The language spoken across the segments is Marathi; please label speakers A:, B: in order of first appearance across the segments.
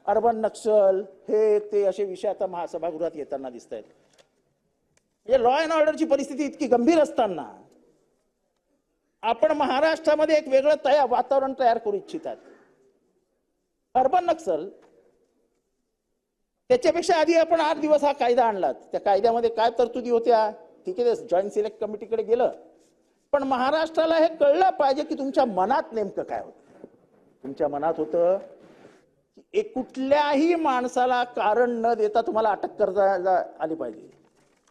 A: अर्बन नक्षल हे ते असे विषय आता महासभागृहात येताना दिसत आहेत. म्हणजे लॉ अँड ऑर्डरची परिस्थिती इतकी गंभीर असताना आपण महाराष्ट्रामध्ये एक वेगळं वातावरण तयार करू इच्छितात. अर्बन नक्षल त्याच्यापेक्षा आधी आपण 8 दिवस हा कायदा आणलात. त्या कायद्यामध्ये काय तरतुदी होत्या ठीक आहे, जॉईंट सिलेक्ट कमिटीकडे गेलं, पण महाराष्ट्राला हे कळलं पाहिजे की तुमच्या मनात नेमकं काय होतं. तुमच्या मनात होतं की कुठल्याही माणसाला कारण न देता तुम्हाला अटक करता आली पाहिजे,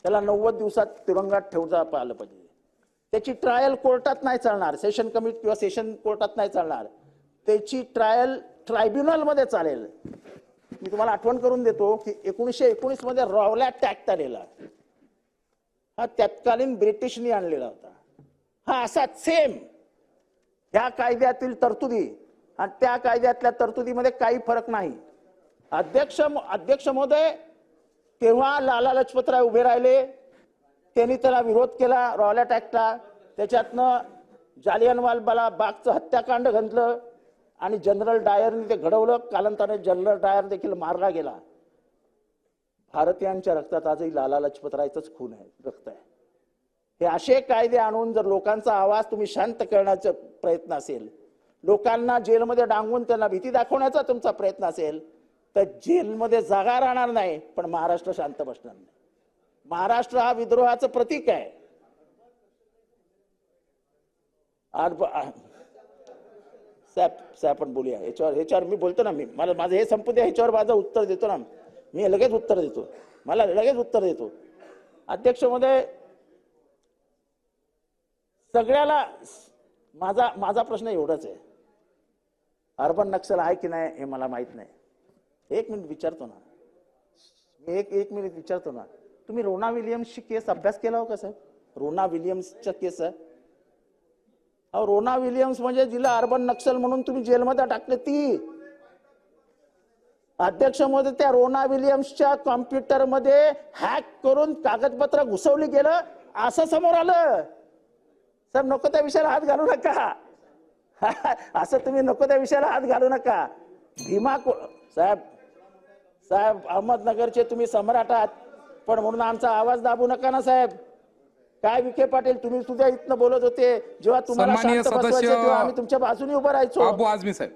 A: त्याला 90 दिवसात तुरुंगात ठेवता आलं पाहिजे, त्याची ट्रायल कोर्टात नाही चालणार, सेशन कमिटी किंवा सेशन कोर्टात नाही चालणार, त्याची ट्रायल ट्रायब्युनलमध्ये चालेल. मी तुम्हाला आठवण करून देतो की 1919 मध्ये रॉवलॅट ऍक्ट आलेला, हा तत्कालीन ब्रिटिशनी आणलेला होता. हा असाच सेम ह्या कायद्यातील तरतुदी आणि त्या कायद्यातल्या तरतुदीमध्ये काही फरक नाही. अध्यक्ष महोदय तेव्हा लाला लजपतराय उभे राहिले, त्यांनी त्याला विरोध केला रॉवलॅट ऍक्टला, त्याच्यातनं जालियनवाला बागचं हत्याकांड घडलं आणि जनरल डायरने ते घडवलं. कालांतराने जनरल डायर देखील मारला गेला. भारतीयांच्या रक्तात आजही लाला लजपतरायचंच खून आहे, रक्त आहे. हे असे कायदे आणून जर लोकांचा आवाज तुम्ही शांत करण्याचा प्रयत्न असेल, लोकांना जेलमध्ये डांगून त्यांना भीती दाखवण्याचा तुमचा प्रयत्न असेल, तर जेलमध्ये जागा राहणार नाही, पण महाराष्ट्र शांत बसणार नाही. महाराष्ट्र हा विद्रोहाचं प्रतीक आहे. साहेब आपण बोलूया ह्याच्यावर मी बोलतो ना, माझं हे संपू द्या, ह्याच्यावर माझं उत्तर देतो ना, मी लगेच उत्तर देतो, मला लगेच उत्तर देतो. अध्यक्ष महोदय, सगळ्याला माझा प्रश्न एवढाच आहे, अर्बन नक्षल आहे की नाही हे मला माहित नाही. एक मिनिट विचारतो ना, मी एक मिनिट विचारतो ना, तुम्ही रोना विलियम्सची केस अभ्यास केला हो का साहेब? रोना विलियम्सच्या केस आहे. रोना विलियम्स म्हणजे जिला अर्बन नक्षल म्हणून तुम्ही जेलमध्ये टाकले ती. अध्यक्ष महोदय, त्या रोना विलियम्सच्या कॉम्प्युटरमध्ये हॅक करून कागदपत्र घुसवली गेलं असं समोर आलं. साहेब नको त्या विषयाला हात घालू नका. असं तुम्ही नको त्या विषयाला हात घालू नका. साहेब अहमदनगरचे तुम्ही सम्राट आहात, पण म्हणून आमचा आवाज दाबू नका ना साहेब. काय विखे पाटील, तुम्ही सुद्धा इथनं बोलत होते जेव्हा तुम्हाला शांत बसवायचं तेव्हा आम्ही तुमच्या बाजूने उभं राहायचो.
B: अबू आझमी साहेब